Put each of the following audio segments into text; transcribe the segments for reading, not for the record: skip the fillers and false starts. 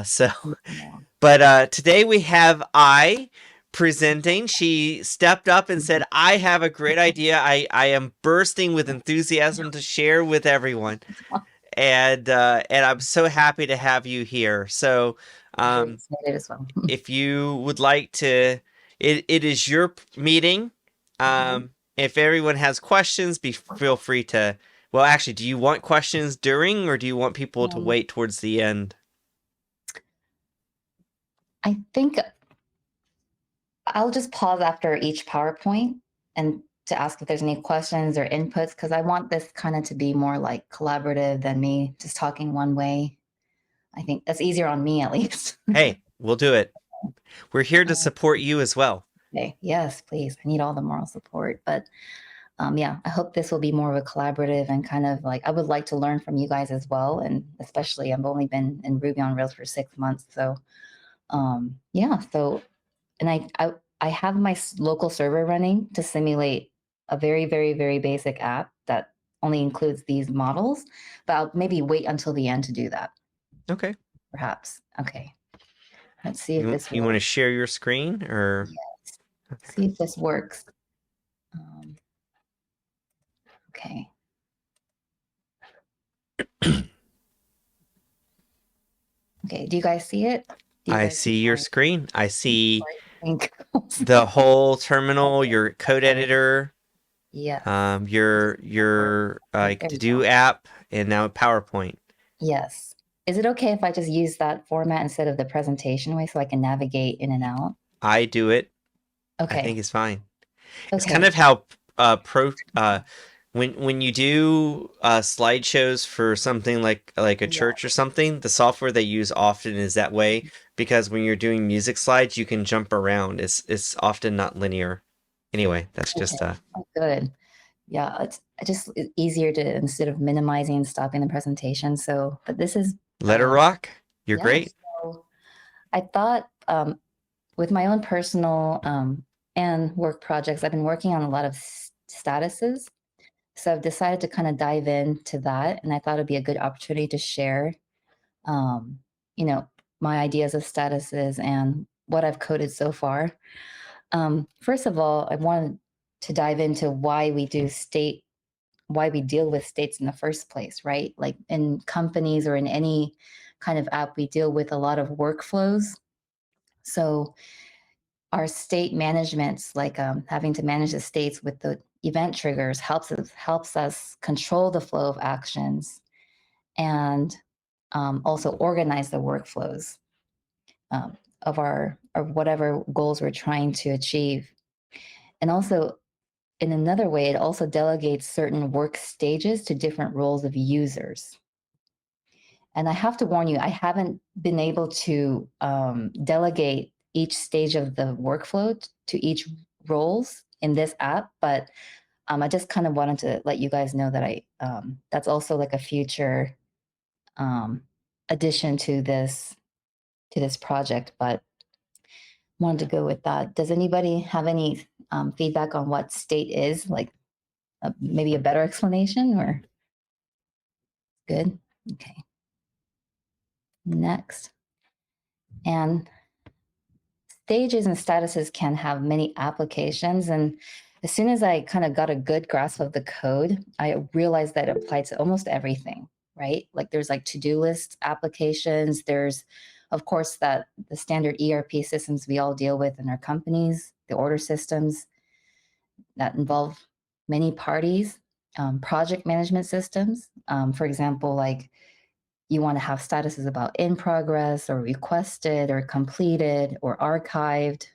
So, Yeah. but today we have I presenting. She stepped up and said, "I have a great idea. I am bursting with enthusiasm to share with everyone." And I'm so happy to have you here. So, Very um, excited as well. if you would like to, it is your meeting. Mhm. If everyone has questions, feel free to. Well, actually, do you want questions during, or do you want people to Um, wait towards the end? I think I'll just pause after each PowerPoint and to ask if there's any questions or inputs because I want this kind of to be more like collaborative than me just talking one way. I think that's easier on me at least. Hey, we'll do it. We're here to support you as well. Okay. Yes, please. I need all the moral support. But yeah, I hope this will be more of a collaborative and kind of like I would like to learn from you guys as well. And especially I've only been in Ruby on Rails for 6 months. So yeah, so and I have my local server running to simulate a very, very, very basic app that only includes these models, but I'll maybe wait until the end to do that, Okay. perhaps. Okay, let's see if this You want to works. share your screen or? Yes, Okay. see if this works. Um, okay, okay. Do you guys see it? Do you I guys see see your screen. I my see link? the whole terminal, your code Okay. editor, Yes. your like There to we do go. app, and now PowerPoint. Yes. Is it okay if I just use that format instead of the presentation way so I can navigate in and out? I do it. I Okay. think it's fine. It's kind Okay. of how pro when you do slideshows for something like a Yeah. church or something, the software they use often is that way because when you're doing music slides, you can jump around. It's often not linear. Anyway, that's Okay. just Oh, good. Yeah, it's just easier to instead of minimizing and stopping the presentation. So, but this is let her rock. You're yeah. great. So I thought with my own personal and work projects, I've been working on a lot of statuses. So I've decided to kind of dive into that, and I thought it'd be a good opportunity to share, um, you know, my ideas of statuses and what I've coded so far. First of all, I wanted to dive into why we deal with states in the first place, right? Like in companies or in any kind of app, we deal with a lot of workflows. So our state managements, like having to manage the states with the event triggers, helps us control the flow of actions and also organize the workflows of our of whatever goals we're trying to achieve. And also, in another way, it also delegates certain work stages to different roles of users. And I have to warn you, I haven't been able to delegate each stage of the workflow to each roles in this app, but I just kind of wanted to let you guys know that I that's also like a future um, addition to this project. But wanted to go with that. Does anybody have any feedback on what state is? Like maybe a better explanation or good? Okay, next. And stages and statuses can have many applications. And as soon as I kind of got a good grasp of the code, I realized that it applied to almost everything, right? Like there's like to-do list applications. There's, of course, that the standard ERP systems we all deal with in our companies, the order systems that involve many parties, project management systems. For example, like you want to have statuses about in progress or requested or completed or archived.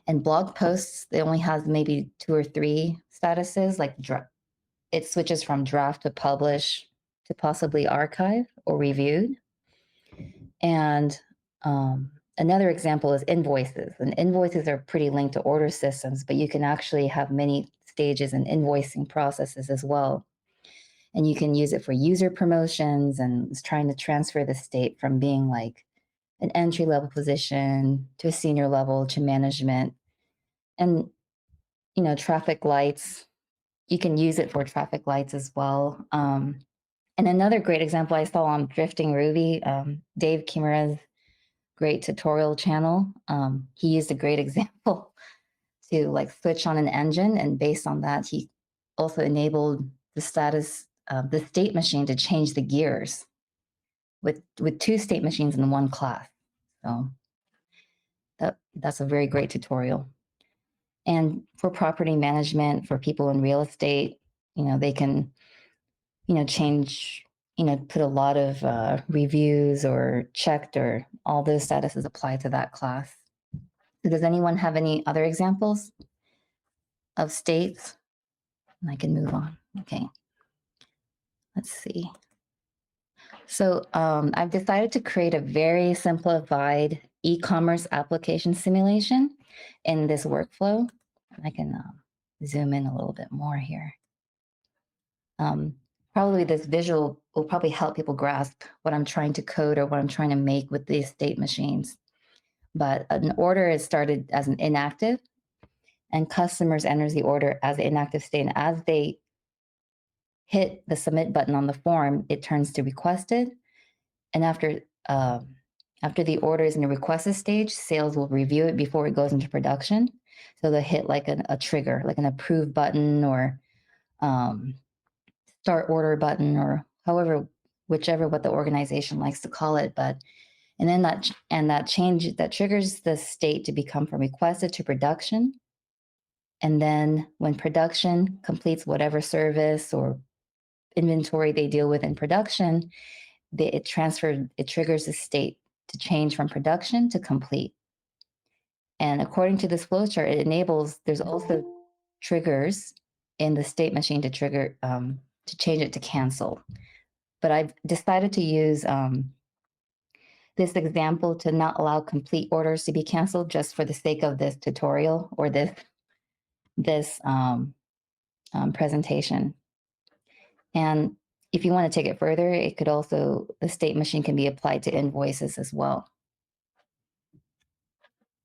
And blog posts, they only have maybe two or three statuses, like it switches from draft to publish to possibly archive or reviewed. And another example is invoices. And invoices are pretty linked to order systems, but you can actually have many stages and invoicing processes as well. And you can use it for user promotions and it's trying to transfer the state from being like an entry level position to a senior level to management. And, traffic lights, you can use it for traffic lights as well. And another great example I saw on Drifting Ruby, Dave Kimura's great tutorial channel. He used a great example to like switch on an engine, and based on that, he also enabled the state machine to change the gears with two state machines in one class. So that's a very great tutorial. And for property management, for people in real estate, they can, change, put a lot of reviews or checked, or all those statuses apply to that class. So does anyone have any other examples of states? And I can move on. Okay. Let's see. So I've decided to create a very simplified e-commerce application simulation in this workflow. I can zoom in a little bit more here. Probably this visual will probably help people grasp what I'm trying to code or what I'm trying to make with these state machines. But an order is started as an inactive, and customers enters the order as an inactive state. And as they hit the submit button on the form, it turns to requested. And after the order is in the requested stage, sales will review it before it goes into production. So they'll hit like a trigger, like an approve button, or start order button, or whichever what the organization likes to call it. And then that change that triggers the state to become from requested to production. And then when production completes whatever service or inventory they deal with in production, it triggers the state to change from production to complete. And according to this flowchart, there's also triggers in the state machine to trigger, to change it to cancel. But I've decided to use this example to not allow complete orders to be canceled, just for the sake of this tutorial or this presentation. And if you want to take it further, the state machine can be applied to invoices as well.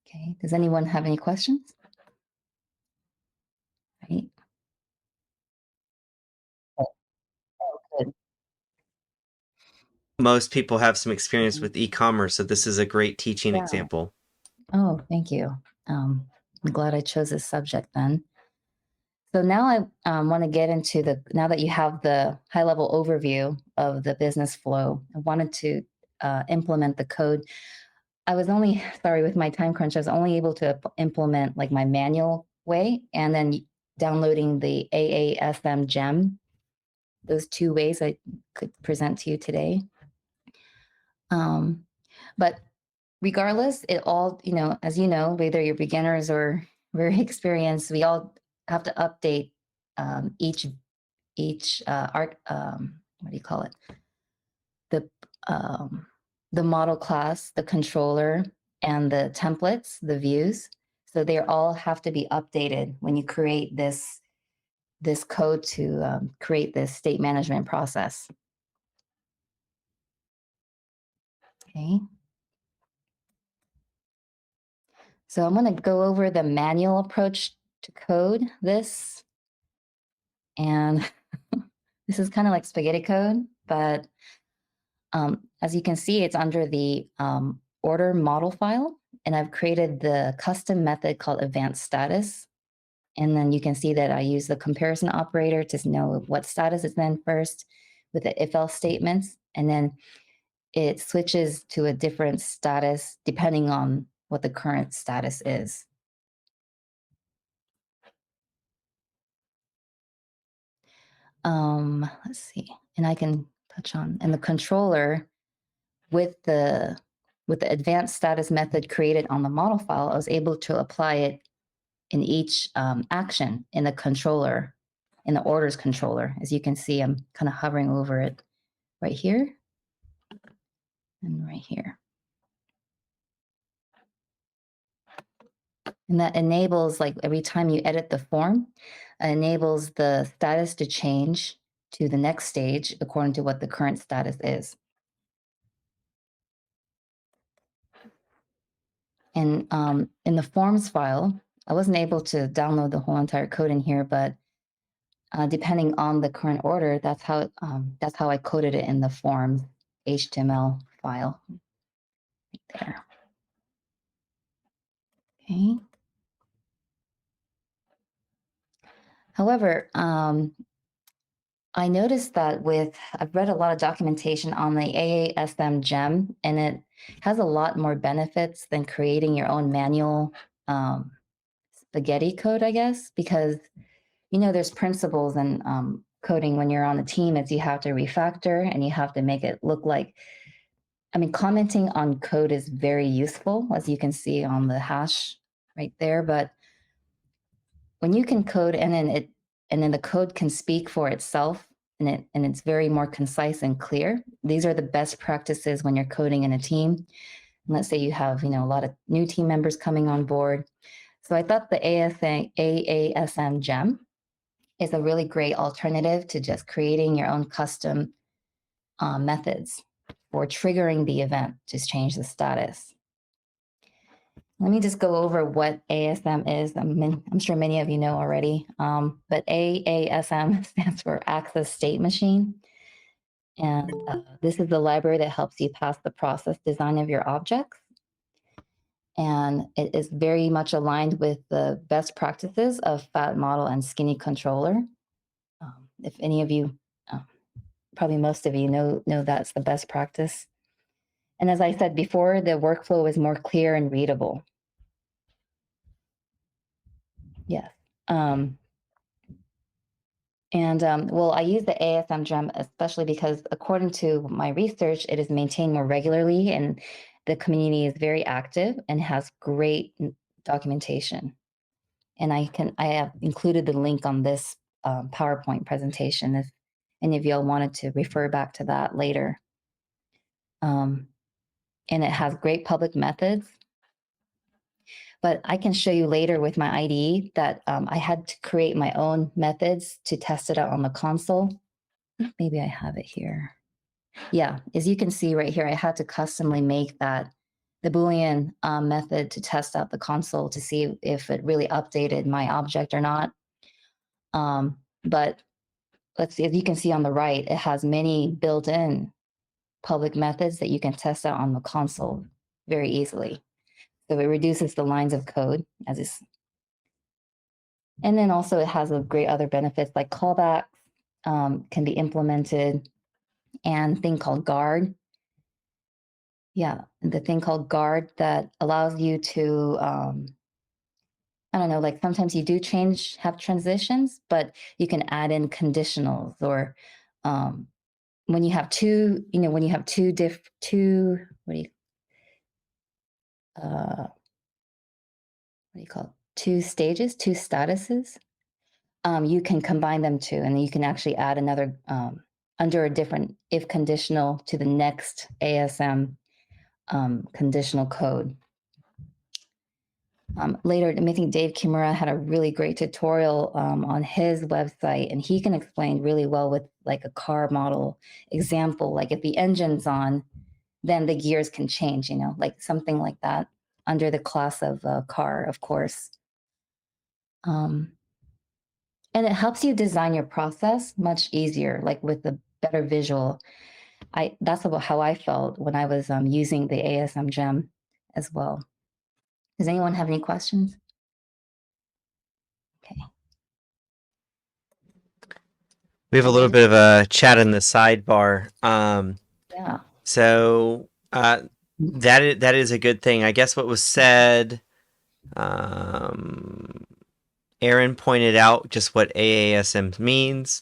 Okay, does anyone have any questions? Right. Oh, good. Most people have some experience Mhm. with e-commerce, so this is a great teaching Yeah. example. Oh, thank you. I'm glad I chose this subject then. So now I want to get into now that you have the high level overview of the business flow, I wanted to implement the code. I was only, sorry, with my time crunch, I was only able to implement like my manual way, and then downloading the AASM gem. Those two ways I could present to you today. But regardless, it all, as you know, whether you're beginners or very experienced, we all have to update each art, what do you call it? The the model class, the controller, and the templates, the views. So they all have to be updated when you create this code to create this state management process. Okay. So I'm going to go over the manual approach to code this. And this is kind of like spaghetti code, but as you can see, it's under the order model file. And I've created the custom method called advanced status. And then you can see that I use the comparison operator to know what status is in first with the if-else statements. And then it switches to a different status depending on what the current status is. Let's see, and I can touch on, and the controller with the advanced status method created on the model file, I was able to apply it in each action in the controller, in the orders controller. As you can see, I'm kind of hovering over it right here and right here. And that enables, like every time you edit the form, it enables the status to change to the next stage according to what the current status is. And in the forms file, I wasn't able to download the whole entire code in here, but depending on the current order, that's how I coded it in the form HTML file there. Okay. However, I noticed that I've read a lot of documentation on the AASM gem, and it has a lot more benefits than creating your own manual um, spaghetti code, I guess, because there's principles in coding when you're on a team is you have to refactor and you have to make it look like, I mean, commenting on code is very useful, as you can see on the hash right there. But when you can code and then the code can speak for itself and it's very more concise and clear. These are the best practices when you're coding in a team. And let's say you have, a lot of new team members coming on board. So I thought the AASM gem is a really great alternative to just creating your own custom methods for triggering the event to change the status. Let me just go over what ASM is. I'm sure many of you know already, but AASM stands for Access State Machine. And this is the library that helps you pass the process design of your objects. And it is very much aligned with the best practices of fat model and skinny controller. If any of you, probably most of you know that's the best practice. And as I said before, the workflow is more clear and readable. Yes. Well, I use the ASM gem especially because according to my research, it is maintained more regularly and the community is very active and has great documentation. And I have included the link on this PowerPoint presentation if any of y'all wanted to refer back to that later. And it has great public methods. But I can show you later with my IDE that I had to create my own methods to test it out on the console. Maybe I have it here. Yeah, as you can see right here, I had to customly make the Boolean method to test out the console to see if it really updated my object or not. But let's see, as you can see on the right, it has many built-in public methods that you can test out on the console very easily. So it reduces the lines of code as is. And then also it has a great other benefits like callbacks can be implemented and thing called guard. Yeah, the thing called guard that allows you to, I don't know, like sometimes you do have transitions, but you can add in conditionals or when you have when you have uh, what do you call it? Two stages, two statuses, you can combine them too, and you can actually add another under a different if conditional to the next ASM conditional code. Later, I think Dave Kimura had a really great tutorial on his website, and he can explain really well with like a car model example. Like if the engine's on, then the gears can change, like something like that under the class of car, of course. And it helps you design your process much easier, like with a better visual. That's about how I felt when I was using the ASM gem as well. Does anyone have any questions? Okay. We have a little bit of a chat in the sidebar. Yeah. So that is a good thing. I guess what was said, Aaron pointed out just what AASM means.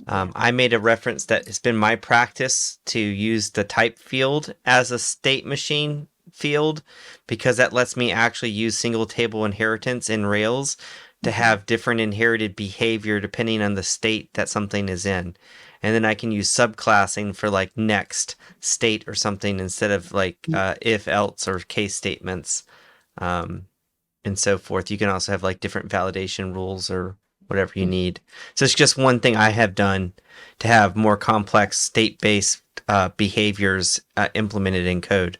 I made a reference that it's been my practice to use the type field as a state machine field because that lets me actually use single table inheritance in Rails to have different inherited behavior depending on the state that something is in. And then I can use subclassing for like next state or something instead of like if else or case statements and so forth. You can also have like different validation rules or whatever you need. So it's just one thing I have done to have more complex state-based behaviors implemented in code.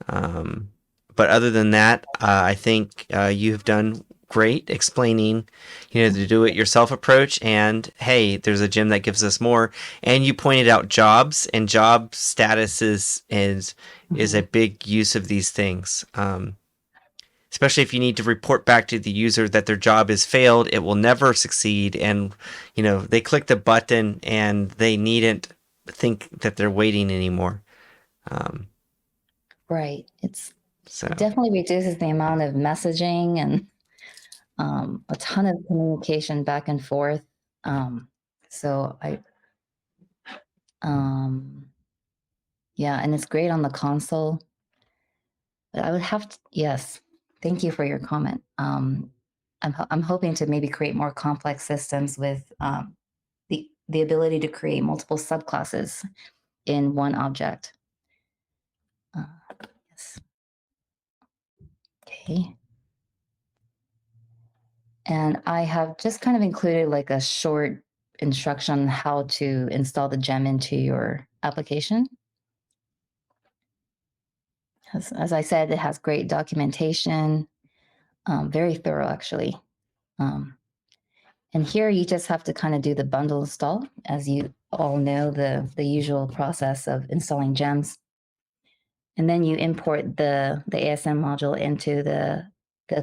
But other than that, I think you have done great, explaining, the do it yourself approach, and hey, there's a gym that gives us more. And you pointed out jobs, and job status is a Mhm. big use of these things. Especially if you need to report back to the user that their job is failed, it will never succeed. And, they click the button and they needn't think that they're waiting anymore. Um, Right. so, It definitely reduces the amount of messaging and a ton of communication back and forth. So I, um, yeah, and it's great on the console. But I would have to, yes, thank you for your comment. I'm hoping to maybe create more complex systems with the ability to create multiple subclasses in one object. Uh, yes. Okay. And I have just kind of included like a short instruction on how to install the gem into your application. As I said, it has great documentation, very thorough actually. Um, and here you just have to kind of do the bundle install, as you all know, the usual process of installing gems. And then you import the ASM module into the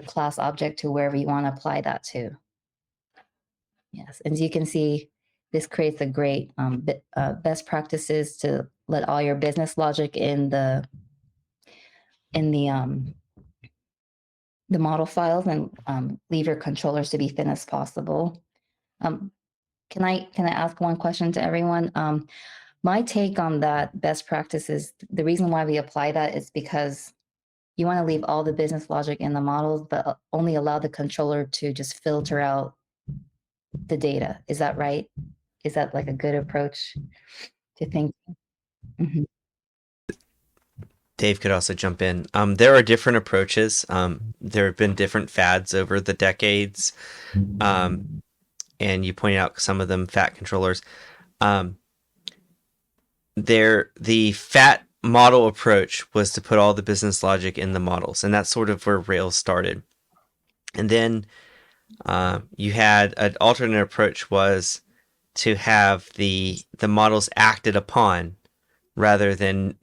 class object to wherever you want to apply that to. Yes, as you can see, this creates a great best practices to let all your business logic in the model files and leave your controllers to be thin as possible. Um, can I ask one question to everyone? My take on that best practices, the reason why we apply that is because you want to leave all the business logic in the models, but only allow the controller to just filter out the data. Is that right? Is that like a good approach to think? Mhm. Dave could also jump in. There are different approaches. There have been different fads over the decades. Um, and you pointed out some of them fat controllers. Um, the fat model approach was to put all the business logic in the models, and that's sort of where Rails started. And then you had an alternate approach was to have the models acted upon rather than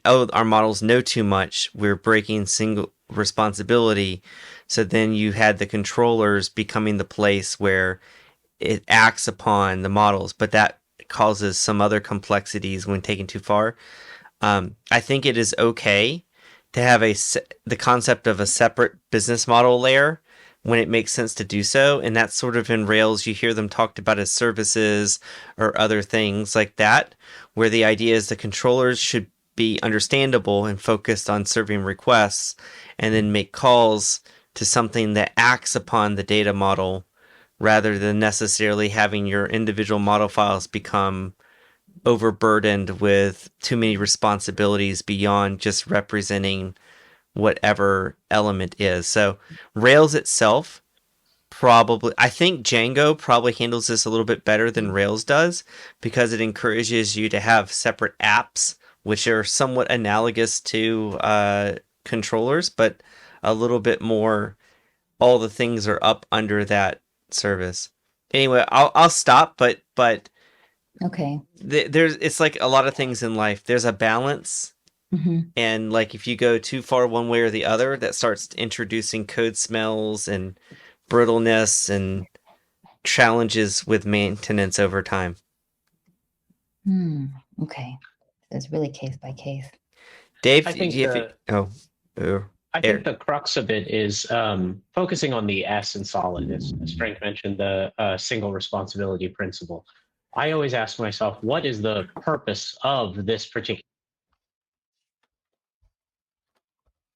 our models know too much, we're breaking single responsibility. So then you had the controllers becoming the place where it acts upon the models, but that causes some other complexities when taken too far. I think it is okay to have the concept of a separate business model layer when it makes sense to do so, and that's sort of in Rails. You hear them talked about as services or other things like that, where the idea is the controllers should be understandable and focused on serving requests, and then make calls to something that acts upon the data model rather than necessarily having your individual model files become overburdened with too many responsibilities beyond just representing whatever element is. So Rails itself probably, I think Django probably handles this a little bit better than Rails does because it encourages you to have separate apps which are somewhat analogous to controllers, but a little bit more, all the things are up under that service. Anyway, I'll stop, but Okay. there's, it's like a lot of things in life. There's a balance, Hmm. and like if you go too far one way or the other, that starts introducing code smells and brittleness and challenges with maintenance over time. Hmm. Okay. So it's really case by case. Dave, I think if you, the oh, oh, I think Eric, the crux of it is focusing on the S in solid, as Frank mentioned, the single responsibility principle. I always ask myself, what is the purpose of this particular?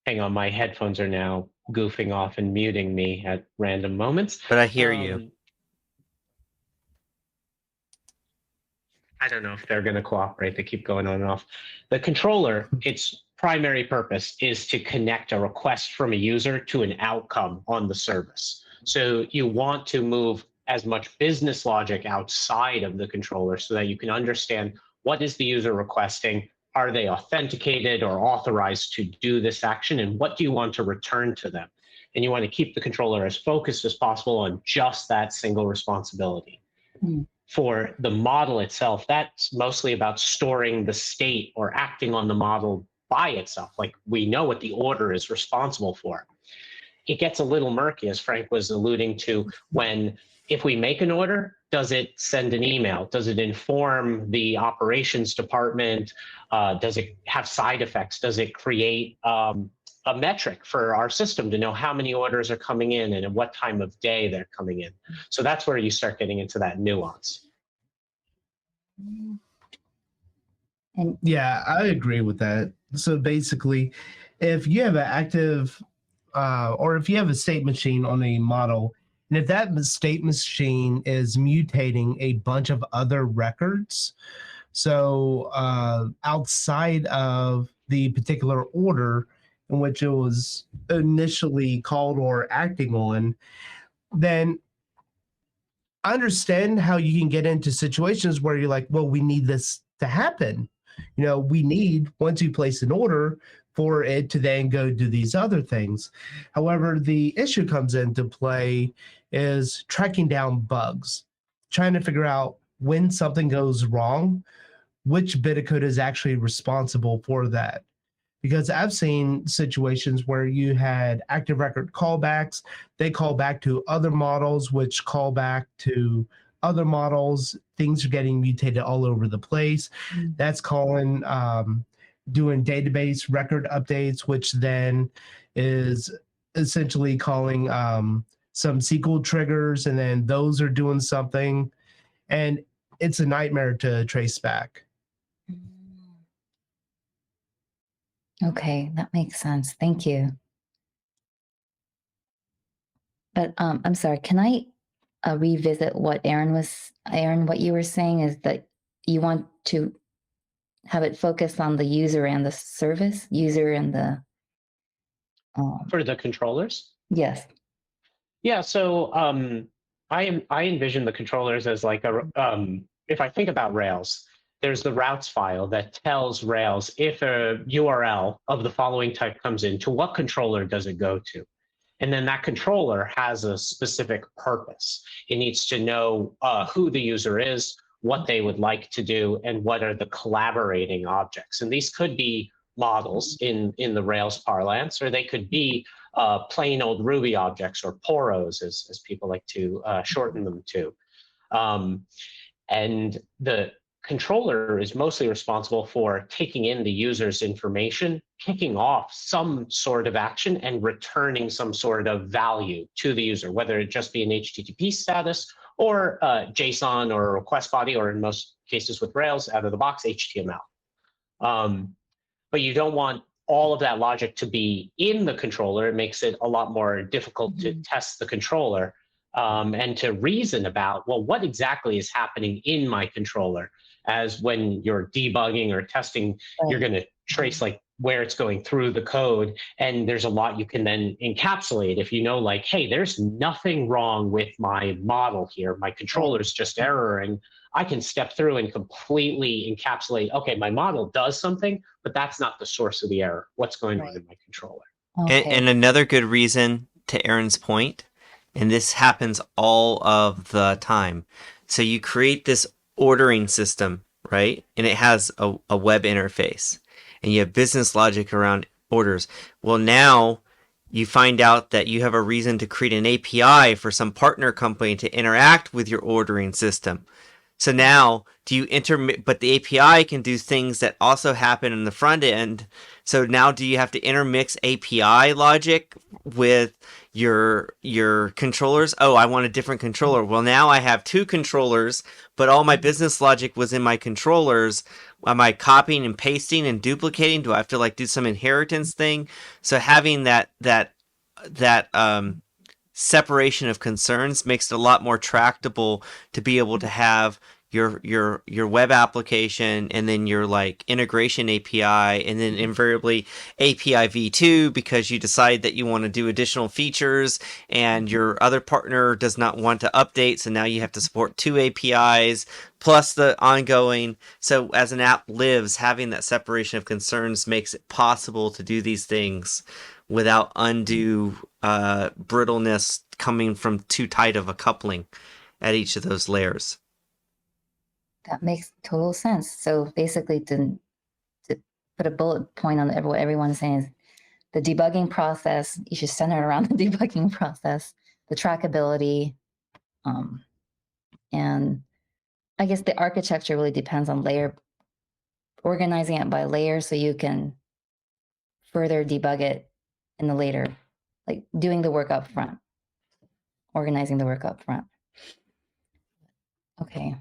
Hang on, my headphones are now goofing off and muting me at random moments. but I hear you. Um, I don't know if they're going to cooperate. They keep going on and off. The controller, its primary purpose is to connect a request from a user to an outcome on the service. So you want to move as much business logic outside of the controller so that you can understand what is the user requesting, are they authenticated or authorized to do this action, and what do you want to return to them? and you want to keep the controller as focused as possible on just that single responsibility. Mm. For the model itself, that's mostly about storing the state or acting on the model by itself. Like, we know what the order is responsible for. It gets a little murky, as Frank was alluding to, when if we make an order, does it send an email? Does it inform the operations department? Does it have side effects? Does it create a metric for our system to know how many orders are coming in and at what time of day they're coming in? So that's where you start getting into that nuance. And Yeah, I agree with that. So basically, if you have an active or if you have a state machine on a model, and if that state machine is mutating a bunch of other records, so outside of the particular order in which it was initially called or acting on, then I understand how you can get into situations where you're like, well, we need this to happen. We need, once you place an order, for it to then go do these other things. However, the issue comes into play is tracking down bugs, trying to figure out when something goes wrong, which bit of code is actually responsible for that. Because I've seen situations where you had active record callbacks, they call back to other models, which call back to other models. Things are getting mutated all over the place. That's calling, doing database record updates, which then is essentially calling some SQL triggers, and then those are doing something. And it's a nightmare to trace back. okay, that makes sense. Thank you. But I'm sorry, can I revisit what Aaron, what you were saying is that you want to have it focus on the user and the service, user and the, For the controllers? yes. Yeah, so I envision the controllers as like if I think about Rails, there's the routes file that tells Rails if a URL of the following type comes in, to what controller does it go to? And then that controller has a specific purpose. It needs to know who the user is, what they would like to do, and what are the collaborating objects. And these could be models in the Rails parlance, or they could be plain old Ruby objects, or poros, as people like to shorten them to. And the controller is mostly responsible for taking in the user's information, kicking off some sort of action, and returning some sort of value to the user, whether it just be an HTTP status or JSON or a request body, or in most cases with Rails, out of the box, HTML. But you don't want all of that logic to be in the controller. It makes it a lot more difficult to test the controller and to reason about, well, what exactly is happening in my controller? As when you're debugging or testing, you're going to trace like where it's going through the code. And there's a lot you can then encapsulate if you know, like, hey, there's nothing wrong with my model here. My controller's just erroring. I can step through and completely encapsulate, okay, my model does something, but that's not the source of the error. What's going on in my controller? Okay. And another good reason, to Aaron's point, and this happens all of the time. So you create this ordering system, right? And it has a web interface, and you have business logic around orders. Well, now you find out that you have a reason to create an API for some partner company to interact with your ordering system. So now, do you but the API can do things that also happen in the front end. So now, do you have to intermix API logic with your controllers? Oh, I want a different controller. Well, now I have two controllers, but all my business logic was in my controllers. Am I copying and pasting and duplicating? Do I have to like do some inheritance thing? So having that separation of concerns makes it a lot more tractable to be able to have your web application, and then your like integration API, and then invariably API v2 because you decide that you want to do additional features and your other partner does not want to update, so now you have to support 2 APIs plus the ongoing. So as an app lives, having that separation of concerns makes it possible to do these things without undue brittleness coming from too tight of a coupling at each of those layers. That makes total sense. So basically, to put a bullet point on what everyone's saying is the debugging process, you should center it around the debugging process, the trackability, and I guess the architecture really depends on organizing it by layer so you can further debug it in the later, like doing the work up front, organizing the work up front. Okay.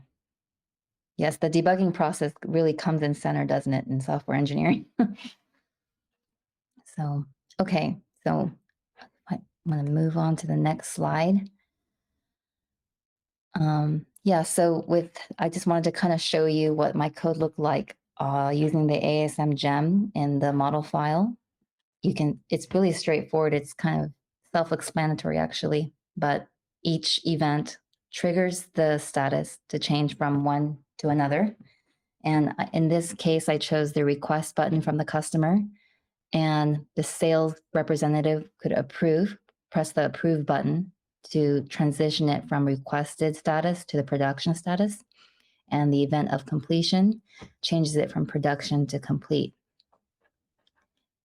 Yes, the debugging process really comes in center, doesn't it, in software engineering? So, okay, so I'm going to move on to the next slide. Yeah, so I just wanted to kind of show you what my code looked like using the ASM gem in the model file. It's really straightforward. It's kind of self-explanatory actually, but each event triggers the status to change from one to another. And in this case, I chose the request button from the customer, and the sales representative could press the approve button to transition it from requested status to the production status. And the event of completion changes it from production to complete.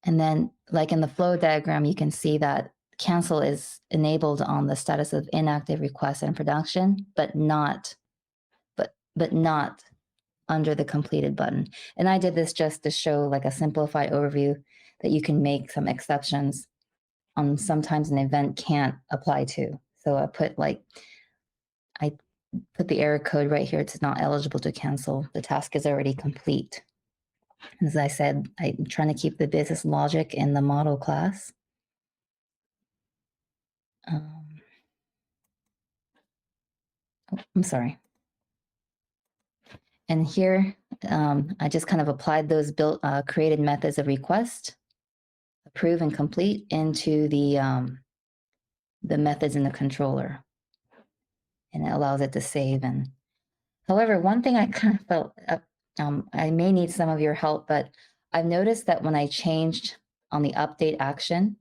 And then, like in the flow diagram, you can see that cancel is enabled on the status of inactive request and production, but not under the completed button. And I did this just to show like a simplified overview that you can make some exceptions on sometimes an event can't apply to. So I put the error code right here. It's not eligible to cancel. The task is already complete. As I said, I'm trying to keep the business logic in the model class. I'm sorry. And here, I just kind of applied those created methods of request, approve, and complete into the methods in the controller. And it allows it to save. And however, one thing I kind of felt, I may need some of your help, but I've noticed that when I changed on the update action,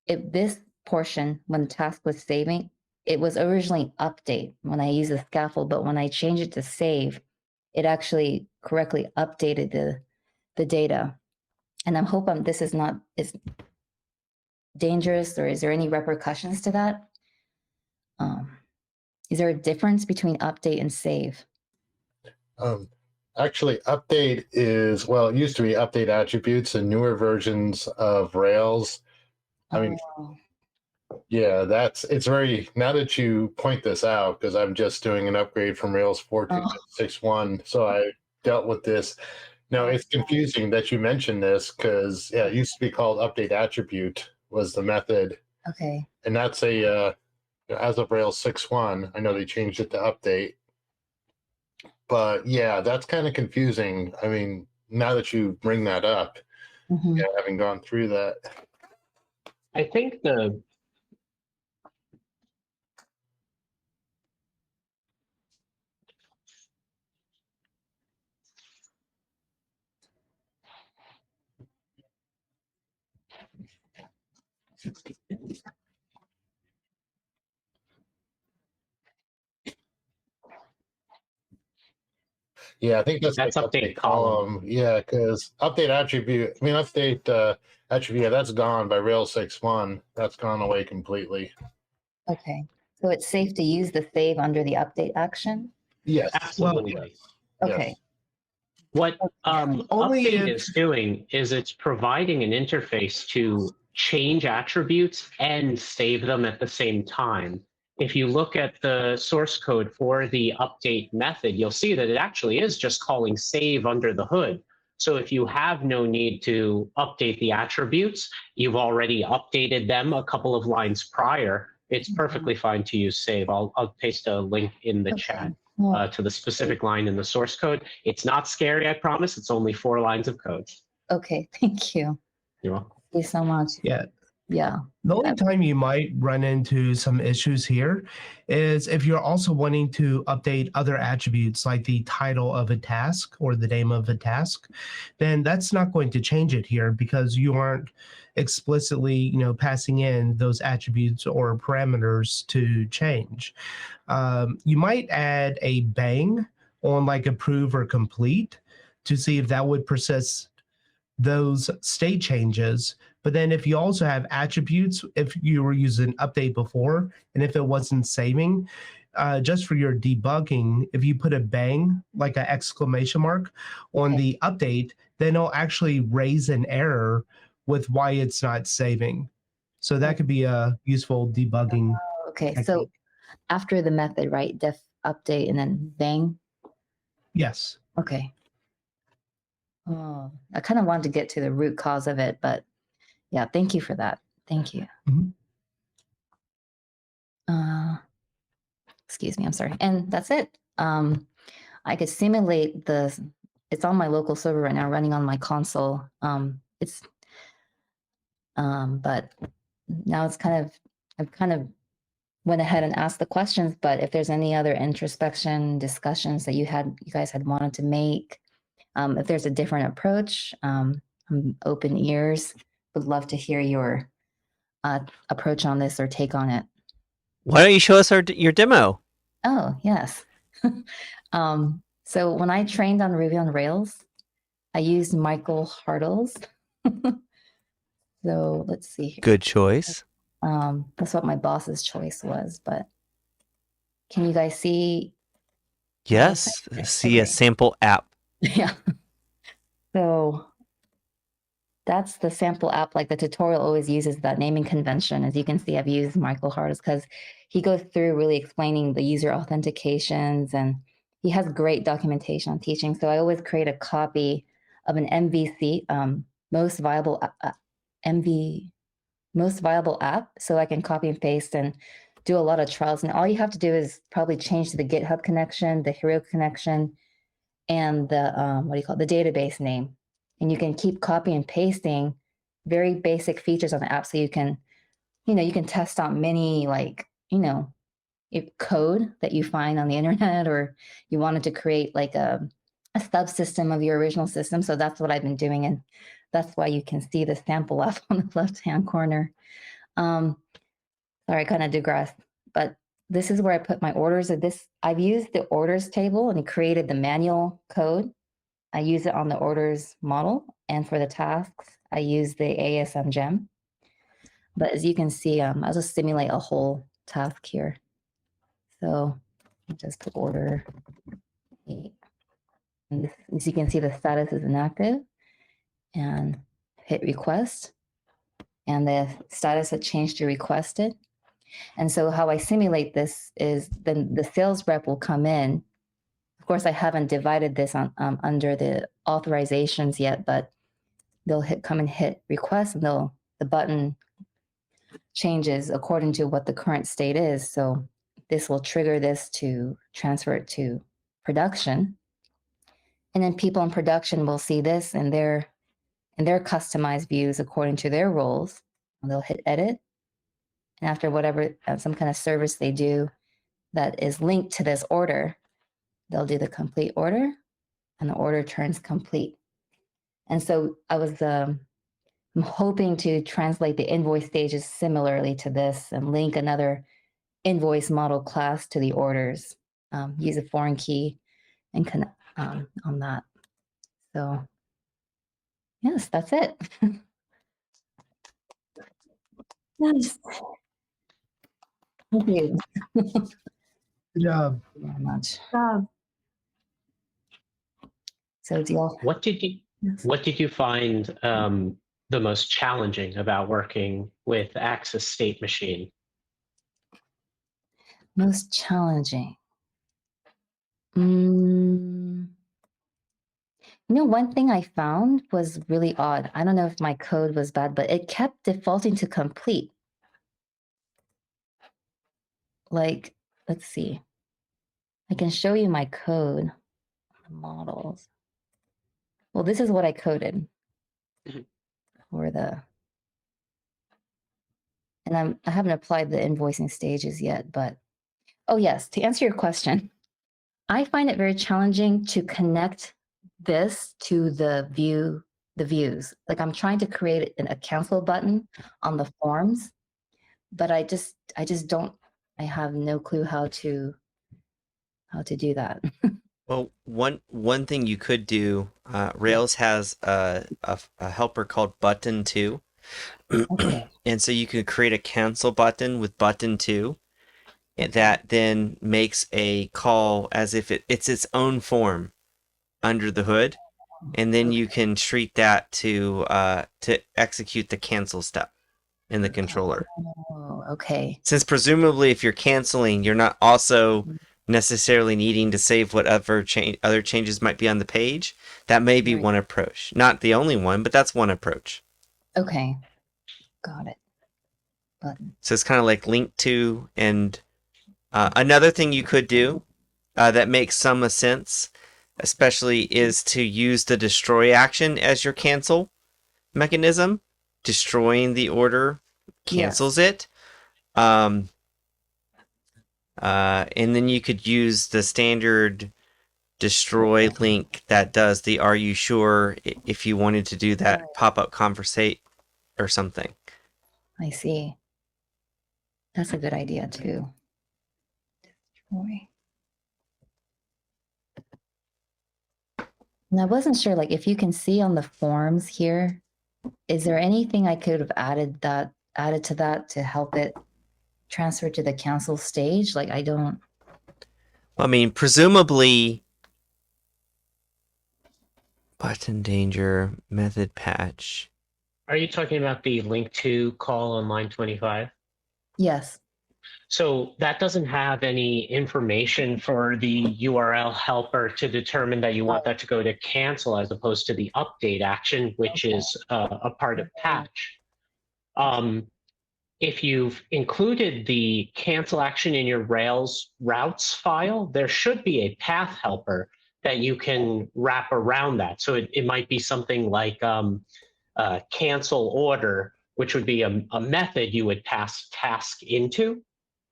this portion, when the task was saving, it was originally update when I use the scaffold, but when I change it to save, it actually correctly updated the data. And I'm hoping this is not as dangerous, or is there any repercussions to that? Is there a difference between update and save? Actually, update is, well, it used to be update attributes in newer versions of Rails. I mean, yeah, it's very, now that you point this out, because I'm just doing an upgrade from Rails 14.6.1, so I dealt with this. No, it's confusing that you mentioned this because, yeah, it used to be called update attribute was the method. Okay. And that's as of Rails 6.1, I know they changed it to update. But yeah, that's kind of confusing. I mean, now that you bring that up, yeah, having gone through that. I think Yeah, I think that's like update column. Yeah, because update attribute, I mean, update attribute, yeah, that's gone by Rails 6.1. That's gone away completely. Okay. So it's safe to use the save under the update action? Yes. Absolutely. Well, Okay. yes. What Only update if- is doing is it's providing an interface to change attributes and save them at the same time. If you look at the source code for the update method, you'll see that it actually is just calling save under the hood. So if you have no need to update the attributes, you've already updated them a couple of lines prior, it's perfectly fine to use save. I'll paste a link in the chat. to the specific line in the source code. It's not scary, I promise. It's only 4 lines of code. Okay, thank you. You're welcome. Thank you so much. Yeah. Yeah. The only time you might run into some issues here is if you're also wanting to update other attributes like the title of a task or the name of a task, then that's not going to change it here because you aren't explicitly, passing in those attributes or parameters to change. You might add a bang on like approve or complete to see if that would persist those state changes. But then if you also have attributes, if you were using update before, and if it wasn't saving, just for your debugging, if you put a bang, like an exclamation mark on Okay. the update, then it'll actually raise an error with why it's not saving. So that could be a useful debugging Okay, so technique. after the method, right? Def update and then bang. Yes. Okay. Oh, I kind of wanted to get to the root cause of it, but yeah, thank you for that. Thank you. Mhm. Excuse me, I'm sorry. And that's it. I could simulate it's on my local server right now, running on my console. But now I've kind of went ahead and asked the questions, but if there's any other introspection discussions that you guys had wanted to make, if there's a different approach, I'm open ears. Would love to hear your approach on this or take on it. Why don't you show us your demo? Oh, yes. So when I trained on Ruby on Rails, I used Michael Hartle's. So let's see here. Good choice. That's what my boss's choice was, but can you guys see? Yes. Okay. See a sample app. Yeah. So that's the sample app. Like the tutorial always uses that naming convention. As you can see, I've used Michael Hartle's because he goes through really explaining the user authentications, and he has great documentation on teaching. So I always create a copy of an MVC, most viable app, so I can copy and paste and do a lot of trials. And all you have to do is probably change the GitHub connection, the Hero connection, and the the database name. And you can keep copying and pasting very basic features on the app, so you can test out many code that you find on the internet, or you wanted to create like a subsystem of your original system. So that's what I've been doing, and that's why you can see the sample app on the left-hand corner. Sorry, I kind of digress, but this is where I put my orders. I've used the orders table and created the manual code. I use it on the orders model, and for the tasks, I use the ASM gem. But as you can see, I'll just simulate a whole task here. So just put order 8. And as you can see, the status is inactive, and hit request, and the status had changed to requested. And so how I simulate this is then the sales rep will come in. Of course, I haven't divided this on under the authorizations yet, but they'll come and hit request, and the button changes according to what the current state is. So this will trigger this to transfer it to production. And then people in production will see this in their customized views according to their roles. And they'll hit edit. And after whatever, some kind of service they do that is linked to this order, they'll do the complete order, and the order turns complete. And so I'm hoping to translate the invoice stages similarly to this and link another invoice model class to the orders, use a foreign key and connect on that. So yes, that's it. Yes. Thank you. Good job. Thank you very much. So do y'all? What did you find the most challenging about working with Access State Machine? Most challenging. One thing I found was really odd. I don't know if my code was bad, but it kept defaulting to complete. Like, let's see. I can show you my code models. Well, this is what I coded for the, and I haven't applied the invoicing stages yet, but oh yes, to answer your question, I find it very challenging to connect this to the views. Like I'm trying to create a cancel button on the forms, but I just don't, I have no clue how to do that. Well, one thing you could do, Rails has a helper called button 2. Okay. And so you could create a cancel button with button 2 that then makes a call as if it's its own form under the hood. And then you can treat that to execute the cancel step in the controller. Oh, okay. Since presumably if you're canceling, you're not also necessarily needing to save whatever other changes might be on the page. That may be Right. one approach. Not the only one, but that's one approach. Okay. Got it. Button. So it's kind of like link to, and another thing you could do that makes some sense, especially, is to use the destroy action as your cancel mechanism. Destroying the order cancels it. And then you could use the standard destroy link that does the "Are you sure?" if you wanted to do that pop-up conversate or something. I see. That's a good idea too. Destroy. And I wasn't sure, like, if you can see on the forms here, is there anything I could have added to that to help it transfer to the cancel stage? Like, I don't. I mean, presumably, button danger method patch. Are you talking about the link to call on line 25? Yes. So that doesn't have any information for the URL helper to determine that you want that to go to cancel as opposed to the update action, which is a part of patch. If you've included the cancel action in your Rails routes file, there should be a path helper that you can wrap around that. So it might be something like cancel order, which would be a method you would pass task into.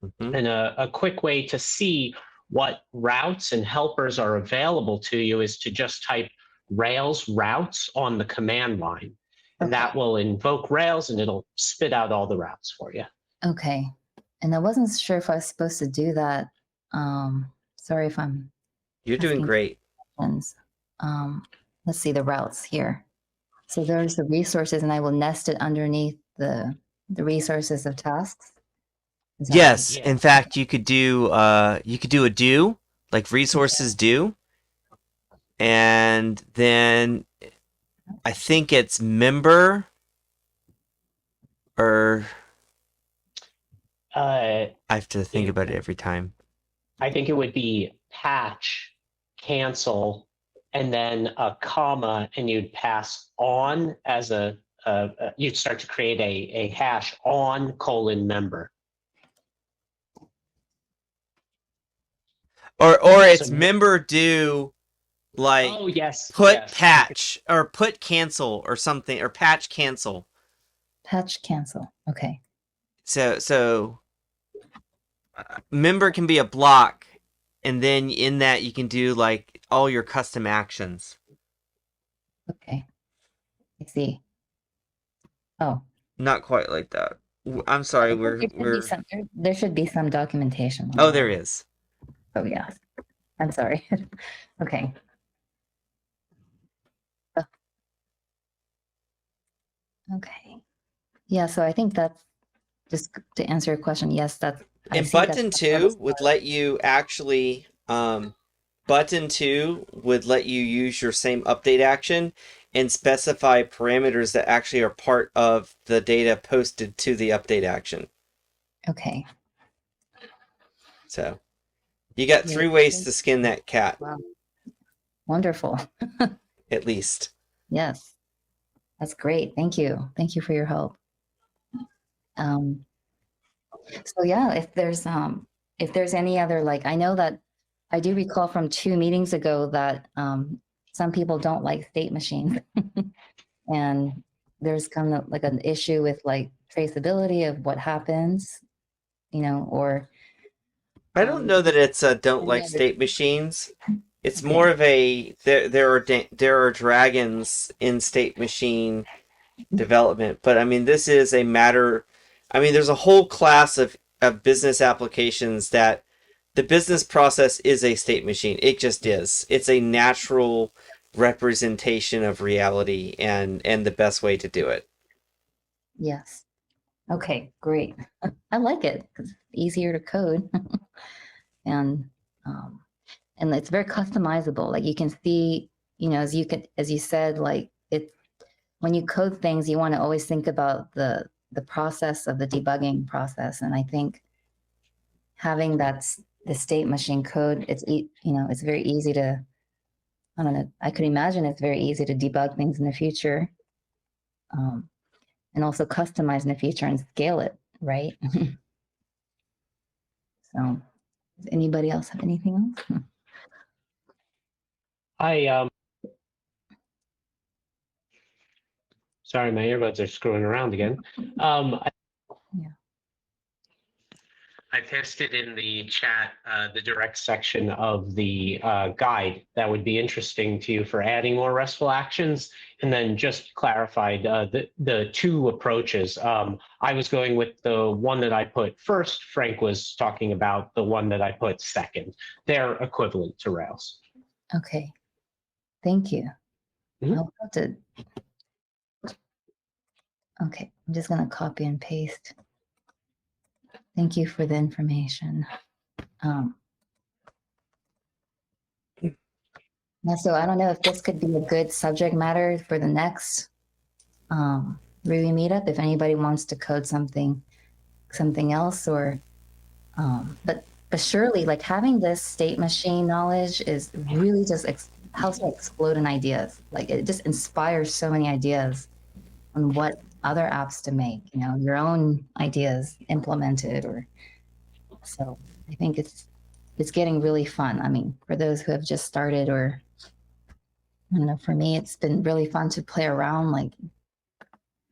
Mm-hmm. And a quick way to see what routes and helpers are available to you is to just type Rails routes on the command line. And that will invoke Rails and it'll spit out all the routes for you. Okay. And I wasn't sure if I was supposed to do that. Sorry if I'm. You're doing great. Let's see the routes here. So there's the resources, and I will nest it underneath the resources of tasks. Yes, in fact, you could do a do, like resources do, and then I think it's member, or I have to think about it every time. I think it would be patch, cancel, and then a comma, and you'd pass on as you'd start to create a hash on : member. Or it's member do, like put patch or put cancel or something, or patch cancel. Patch cancel. Okay. So member can be a block, and then in that you can do like all your custom actions. Okay. I see. Oh. Not quite like that. I'm sorry. There should be some documentation. Oh, there is. Oh yeah. I'm sorry. Okay. Okay. Yeah. So I think that's just to answer your question. Yes, that's. And button 2 would let you actually. Button 2 would let you use your same update action and specify parameters that actually are part of the data posted to the update action. Okay. So you got 3 ways to skin that cat. Wow. Wonderful. At least. Yes. That's great. Thank you. Thank you for your help. So yeah, if there's any other, like, I know that I do recall from 2 meetings ago that some people don't like state machines. And there's kind of like an issue with like traceability of what happens, or I don't know that it's don't any like other- state machines. It's Okay. more of a there are dragons in state machine development, but I mean this is a matter. I mean there's a whole class of business applications that the business process is a state machine. It just is. It's a natural representation of reality and the best way to do it. Yes. Okay, great. I like it 'cause it's easier to code. and um, and it's very customizable. Like you can see, as you said, like when you code things, you want to always think about the process of the debugging process. And I think having the state machine code, it's very easy to, I don't know, I could imagine it's very easy to debug things in the future, and also customize in the future and scale it, right? So does anybody else have anything else? Sorry, my earbuds are screwing around again. Yeah. I pasted in the chat the direct section of the guide that would be interesting to you for adding more RESTful actions, and then just clarified the two approaches. I was going with the one that I put first. Frank was talking about the one that I put second. They're equivalent to Rails. Okay. Thank you. Mhm. I'll have to. Okay, I'm just going to copy and paste. Thank you for the information. Yeah, so I don't know if this could be a good subject matter for the next Ruby meetup, if anybody wants to code something else, or but surely like having this state machine knowledge is really just helps me explode in ideas. Like it just inspires so many ideas on what other apps to make, your own ideas implemented, or so I think it's getting really fun. I mean, for those who have just started, or I don't know, for me, it's been really fun to play around, like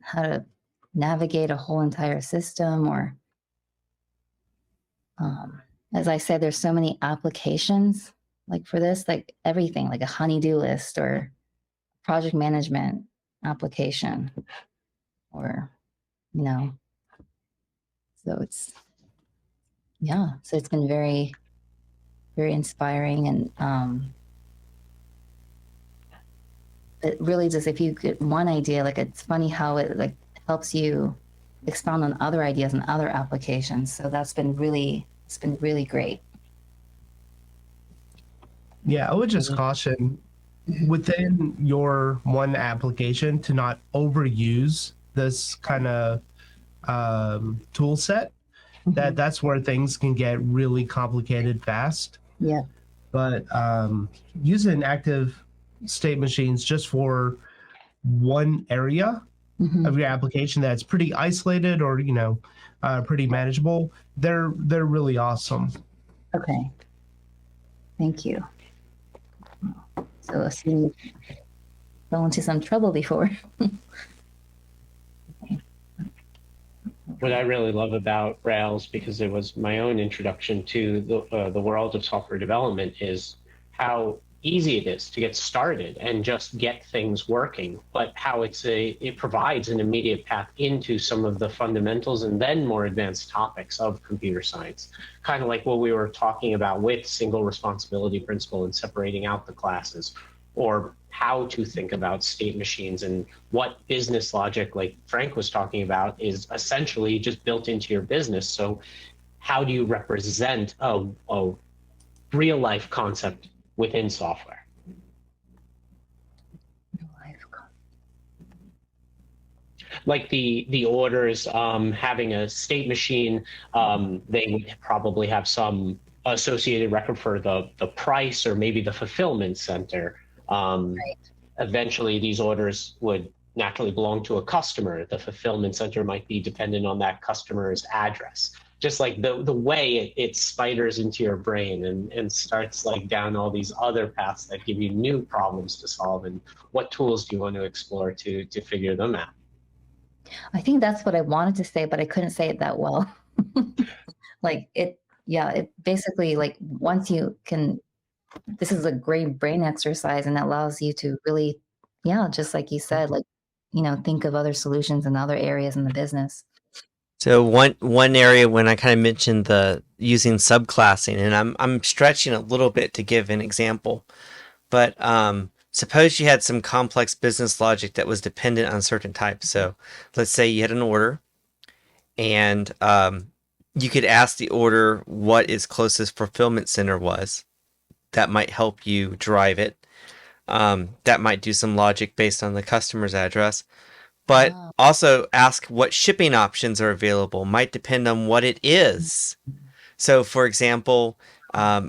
how to navigate a whole entire system, or as I said, there's so many applications like for this, like everything, like a honey-do list or project management application, or, so it's been very, very inspiring. And it really just, if you get one idea, like it's funny how it like helps you expound on other ideas and other applications. So it's been really great. Yeah, I would just caution within your one application to not overuse this kind of tool set. That's where things can get really complicated fast. Yeah. But using active state machines just for one area of your application that's pretty isolated, or pretty manageable, they're really awesome. Okay. Thank you. So I've seen you fell into some trouble before. What I really love about Rails, because it was my own introduction to the world of software development, is how easy it is to get started and just get things working, but how it provides an immediate path into some of the fundamentals and then more advanced topics of computer science. Kind of like what we were talking about with single responsibility principle and separating out the classes, or how to think about state machines, and what business logic, like Frank was talking about, is essentially just built into your business. So how do you represent a real life concept within software? Like the orders, having a state machine, they would probably have some associated record for the price, or maybe the fulfillment center. Right. Eventually, these orders would naturally belong to a customer. The fulfillment center might be dependent on that customer's address. just like the way it spiders into your brain and starts like down all these other paths that give you new problems to solve, and what tools do you want to explore to figure them out. I think that's what I wanted to say, but I couldn't say it that well. Like it, yeah, it basically like once you can, this is a great brain exercise and that allows you to really, yeah, just like you said, like, think of other solutions in other areas in the business. So one area when I kind of mentioned the using subclassing, and I'm stretching a little bit to give an example, but suppose you had some complex business logic that was dependent on certain types. So let's say you had an order, and you could ask the order what its closest fulfillment center was. That might help you drive it. That might do some logic based on the customer's address. But also ask what shipping options are available. Might depend on what it is. So, for example,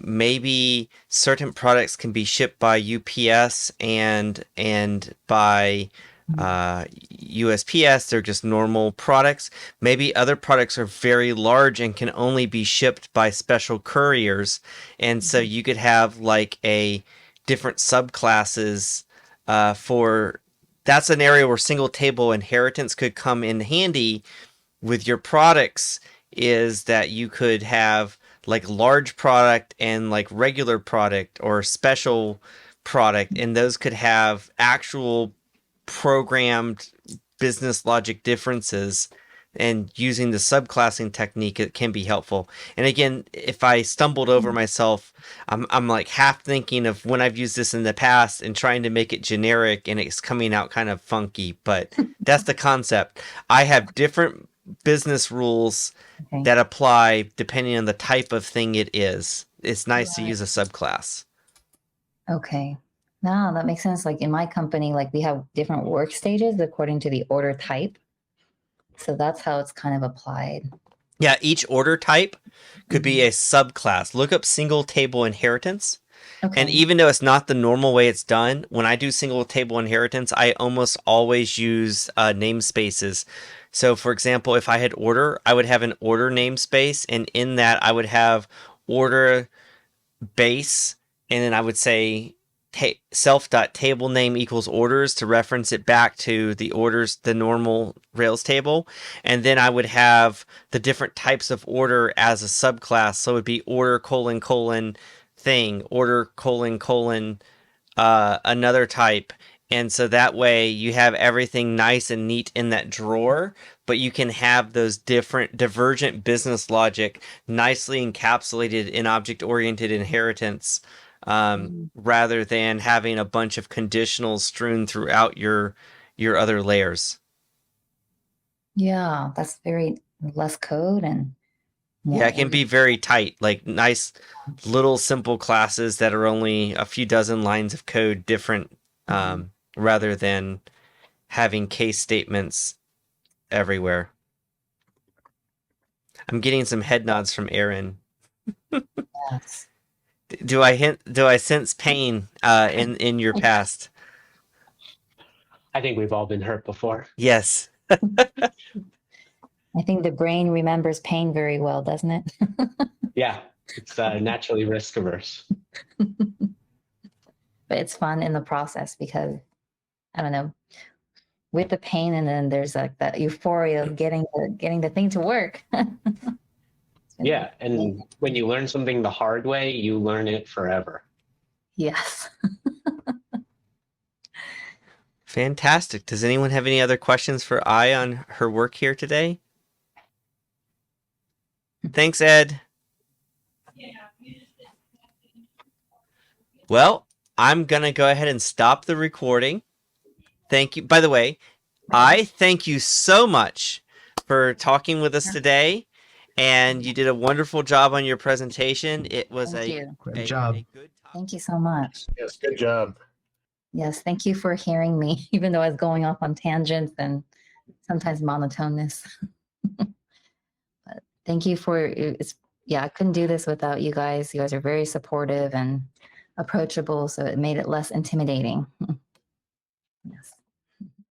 maybe certain products can be shipped by UPS and by USPS. They're just normal products. Maybe other products are very large and can only be shipped by special couriers, and so you could have like a different subclasses for. That's an area where single table inheritance could come in handy with your products, is that you could have like large product and like regular product or special product, and those could have actual programmed business logic differences, and using the subclassing technique, it can be helpful. And again, if I stumbled over myself, I'm like half thinking of when I've used this in the past and trying to make it generic, and it's coming out kind of funky, but that's the concept. I have different business rules that apply depending on the type of thing it is. It's nice to use a subclass. Okay. No, that makes sense. Like in my company, like we have different work stages according to the order type. So that's how it's kind of applied. Yeah, each order type could be a subclass. Look up single table inheritance. Okay. And even though it's not the normal way it's done, when I do single table inheritance, I almost always use namespaces. So, for example, if I had order, I would have an order namespace, and in that I would have order base, and then I would say self.table name equals orders to reference it back to the orders, the normal Rails table. And then I would have the different types of order as a subclass. So it would be order : thing, order : another type. And so that way you have everything nice and neat in that drawer, but you can have those different divergent business logic nicely encapsulated in object-oriented inheritance, rather than having a bunch of conditionals strewn throughout your other layers. Yeah, that's very less code and yeah, it can be very tight, like nice little simple classes that are only a few dozen lines of code different, rather than having case statements everywhere. I'm getting some head nods from Aaron. Yes. Do I sense pain in your past? I think we've all been hurt before. Yes. I think the brain remembers pain very well, doesn't it? Yeah, it's naturally risk averse. But it's fun in the process because, I don't know, with the pain, and then there's like that euphoria of getting the thing to work. Yeah, and when you learn something the hard way, you learn it forever. Yes. Fantastic. Does anyone have any other questions for Ai on her work here today? Thanks, Ed. Well, I'm going to go ahead and stop the recording. Thank you. By the way, Ai, thank you so much for talking with us today. And you did a wonderful job on your presentation. It was Great job. a good talk. Thank you so much. Yes, good job. Yes, thank you for hearing me, even though I was going off on tangents and sometimes monotoneness. But thank you for I couldn't do this without you guys. You guys are very supportive and approachable, so it made it less intimidating.